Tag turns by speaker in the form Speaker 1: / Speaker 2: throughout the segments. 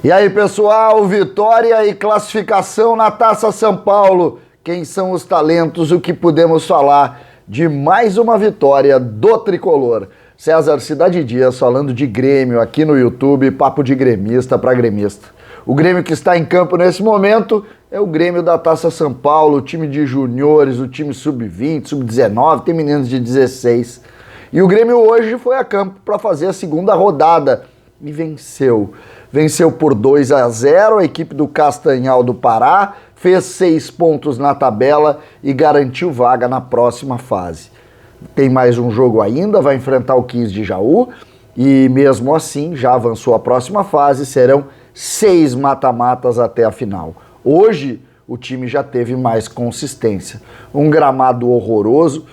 Speaker 1: E aí, pessoal, vitória e classificação na Taça São Paulo. Quem são os talentos? O que podemos falar de mais uma vitória do Tricolor? César Cidade Dias falando de Grêmio aqui no YouTube, papo de gremista para gremista. O Grêmio que está em campo nesse momento é o Grêmio da Taça São Paulo, o time de juniores, o time sub-20, sub-19, tem meninos de 16. E o Grêmio hoje foi a campo para fazer a segunda rodada e venceu. Venceu por 2-0 a equipe do Castanhal do Pará, fez 6 pontos na tabela e garantiu vaga na próxima fase. Tem mais um jogo ainda, vai enfrentar o 15 de Jaú e mesmo assim já avançou a próxima fase, serão 6 mata-matas até a final. Hoje o time já teve mais consistência. Um gramado horroroso,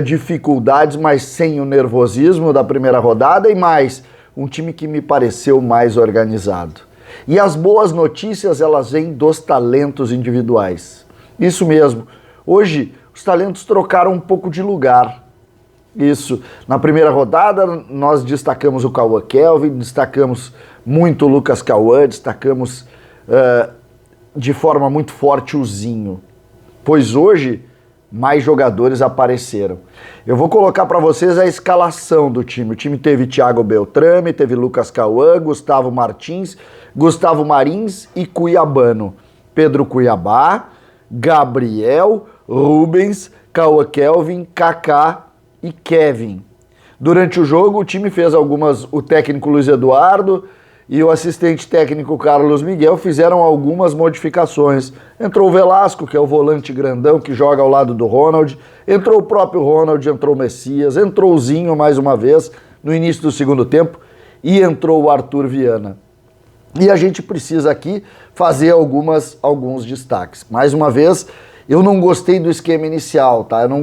Speaker 1: dificuldades, mas sem o nervosismo da primeira rodada e mais um time que me pareceu mais organizado. E as boas notícias, elas vêm dos talentos individuais. Isso mesmo. Hoje, os talentos trocaram um pouco de lugar. Isso. Na primeira rodada, nós destacamos o Cauã Kelvin, destacamos muito o Lucas Cauã, destacamos de forma muito forte o Zinho. Pois hoje, mais jogadores apareceram. Eu vou colocar para vocês a escalação do time. O time teve Thiago Beltrame, teve Lucas Cauã, Gustavo Martins, Gustavo Marins e Cuiabano. Pedro Cuiabá, Gabriel, Rubens, Cauã Kelvin, Kaká e Kevin. Durante o jogo, o time fez o técnico Luiz Eduardo e o assistente técnico Carlos Miguel fizeram algumas modificações. Entrou o Velasco, que é o volante grandão que joga ao lado do Ronald, entrou o próprio Ronald, entrou o Messias, entrou o Zinho mais uma vez no início do segundo tempo e entrou o Arthur Viana. E a gente precisa aqui fazer alguns destaques. Mais uma vez, eu não gostei do esquema inicial, tá? Eu não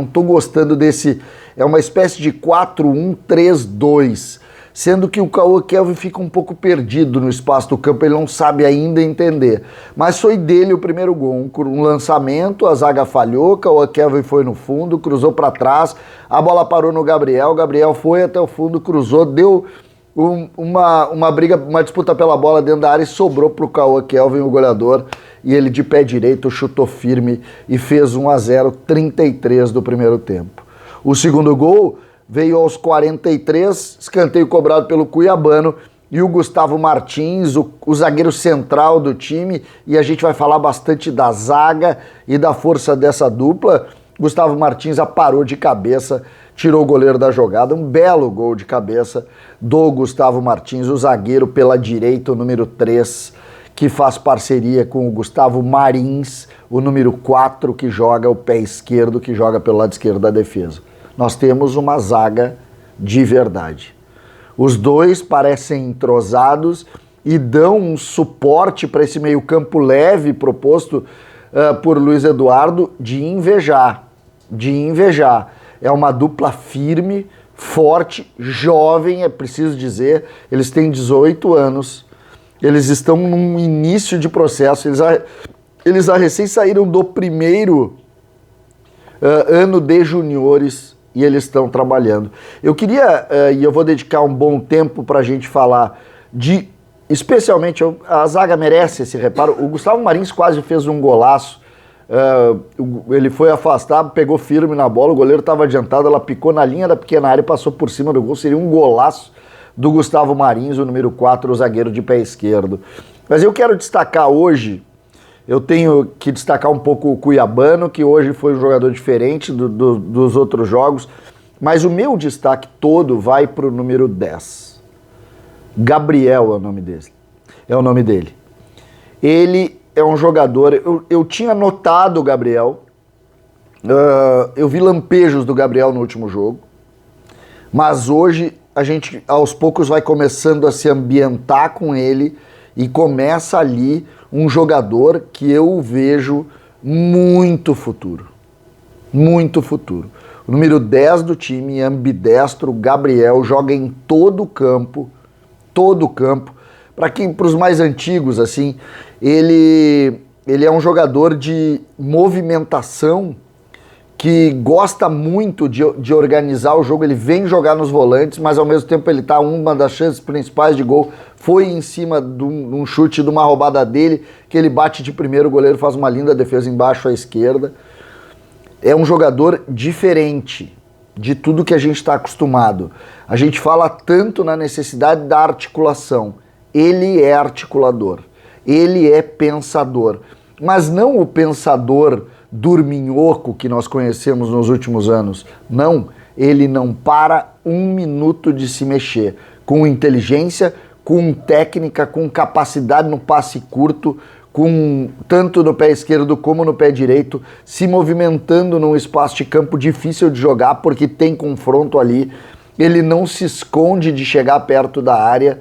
Speaker 1: tô gostando desse... É uma espécie de 4-1-3-2, sendo que o Cauã Kelvin fica um pouco perdido no espaço do campo, ele não sabe ainda entender. Mas foi dele o primeiro gol, um lançamento, a zaga falhou, Cauã Kelvin foi no fundo, cruzou para trás, a bola parou no Gabriel, o Gabriel foi até o fundo, cruzou, deu uma briga, uma disputa pela bola dentro da área e sobrou para o Cauã Kelvin, o goleador, e ele de pé direito chutou firme e fez 1-0, 33 do primeiro tempo. O segundo gol veio aos 43, escanteio cobrado pelo Cuiabano e o Gustavo Martins, o zagueiro central do time, e a gente vai falar bastante da zaga e da força dessa dupla. Gustavo Martins aparou de cabeça, tirou o goleiro da jogada, um belo gol de cabeça do Gustavo Martins, o zagueiro pela direita, o número 3, que faz parceria com o Gustavo Marins, o número 4, que joga o pé esquerdo, que joga pelo lado esquerdo da defesa. Nós temos uma zaga de verdade. Os dois parecem entrosados e dão um suporte para esse meio-campo leve proposto por Luiz Eduardo de invejar. É uma dupla firme, forte, jovem, é preciso dizer. Eles têm 18 anos, eles estão num início de processo, eles recém saíram do primeiro ano de juniores, e eles estão trabalhando. Eu queria, e eu vou dedicar um bom tempo para a gente falar de, especialmente, a zaga merece esse reparo. O Gustavo Marins quase fez um golaço, ele foi afastado, pegou firme na bola, o goleiro estava adiantado, ela picou na linha da pequena área e passou por cima do gol, seria um golaço do Gustavo Marins, o número 4, o zagueiro de pé esquerdo. Mas eu quero destacar hoje, eu tenho que destacar um pouco o Cuiabano, que hoje foi um jogador diferente dos outros jogos, mas o meu destaque todo vai para o número 10. Gabriel é o nome dele. Ele é um jogador, eu tinha notado o Gabriel, eu vi lampejos do Gabriel no último jogo, mas hoje a gente aos poucos vai começando a se ambientar com ele e começa ali um jogador que eu vejo muito futuro. Muito futuro. O número 10 do time, ambidestro, Gabriel, joga em todo o campo. Para os mais antigos, assim, ele é um jogador de movimentação que gosta muito de organizar o jogo, ele vem jogar nos volantes, mas ao mesmo tempo ele tá, uma das chances principais de gol foi em cima de um chute, de uma roubada dele, que ele bate de primeiro, o goleiro faz uma linda defesa embaixo à esquerda. É um jogador diferente de tudo que a gente está acostumado. A gente fala tanto na necessidade da articulação. Ele é articulador, ele é pensador, mas não o pensador dorminhoco que nós conhecemos nos últimos anos. Não, ele não para um minuto de se mexer. Com inteligência, com técnica, com capacidade no passe curto, com tanto no pé esquerdo como no pé direito, se movimentando num espaço de campo difícil de jogar, porque tem confronto ali. Ele não se esconde de chegar perto da área.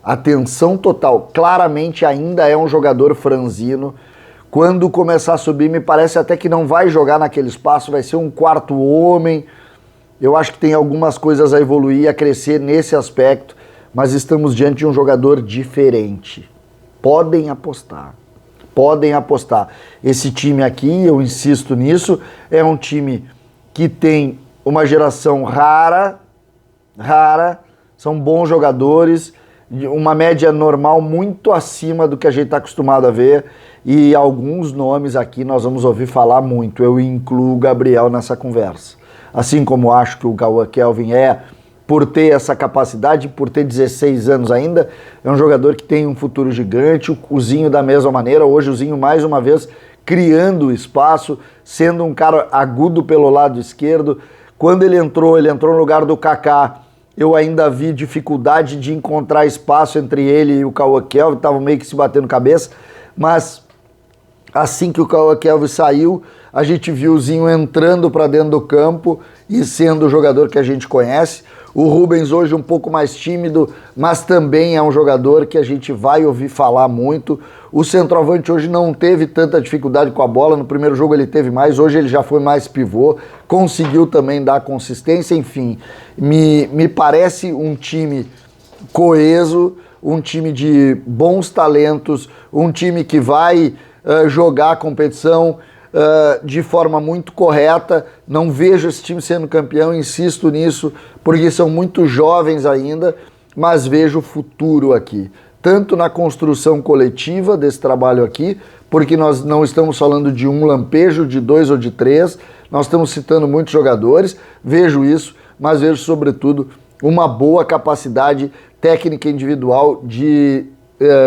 Speaker 1: Atenção total. Claramente ainda é um jogador franzino. Quando começar a subir, me parece até que não vai jogar naquele espaço, vai ser um quarto homem. Eu acho que tem algumas coisas a evoluir, a crescer nesse aspecto, mas estamos diante de um jogador diferente. Podem apostar. Podem apostar. Esse time aqui, eu insisto nisso, é um time que tem uma geração rara, são bons jogadores, uma média normal muito acima do que a gente está acostumado a ver, e alguns nomes aqui nós vamos ouvir falar muito. Eu incluo o Gabriel nessa conversa. Assim como acho que o Cauã Kelvin por ter essa capacidade, por ter 16 anos ainda, é um jogador que tem um futuro gigante. O Zinho da mesma maneira. Hoje o Zinho mais uma vez criando espaço, sendo um cara agudo pelo lado esquerdo. Quando ele entrou no lugar do Kaká. Eu ainda vi dificuldade de encontrar espaço entre ele e o Cauã Kelvin, estavam meio que se batendo cabeça, mas assim que o Cauã Kelvin saiu, a gente viu o Zinho entrando para dentro do campo e sendo o jogador que a gente conhece. O Rubens hoje um pouco mais tímido, mas também é um jogador que a gente vai ouvir falar muito. O centroavante hoje não teve tanta dificuldade com a bola, no primeiro jogo ele teve mais, hoje ele já foi mais pivô, conseguiu também dar consistência, enfim. Me parece um time coeso, um time de bons talentos, um time que vai jogar a competição de forma muito correta. Não vejo esse time sendo campeão, insisto nisso, porque são muito jovens ainda, mas vejo o futuro aqui, tanto na construção coletiva desse trabalho aqui, porque nós não estamos falando de um lampejo, de 2 ou de 3, nós estamos citando muitos jogadores, vejo isso, mas vejo sobretudo uma boa capacidade técnica individual de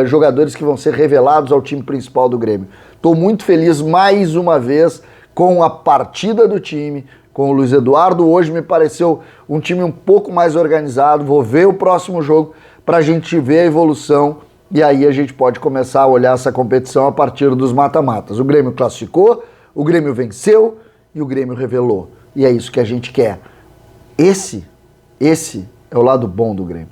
Speaker 1: jogadores que vão ser revelados ao time principal do Grêmio. Estou muito feliz mais uma vez com a partida do time, com o Luiz Eduardo. Hoje me pareceu um time um pouco mais organizado. Vou ver o próximo jogo para a gente ver a evolução e aí a gente pode começar a olhar essa competição a partir dos mata-matas. O Grêmio classificou, o Grêmio venceu e o Grêmio revelou. E é isso que a gente quer. Esse é o lado bom do Grêmio.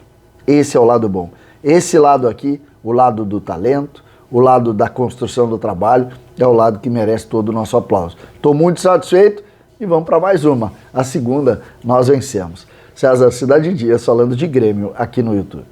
Speaker 1: Esse é o lado bom. Esse lado aqui, o lado do talento, o lado da construção do trabalho, é o lado que merece todo o nosso aplauso. Estou muito satisfeito e vamos para mais uma. A segunda nós vencemos. César Cidade Dias falando de Grêmio aqui no YouTube.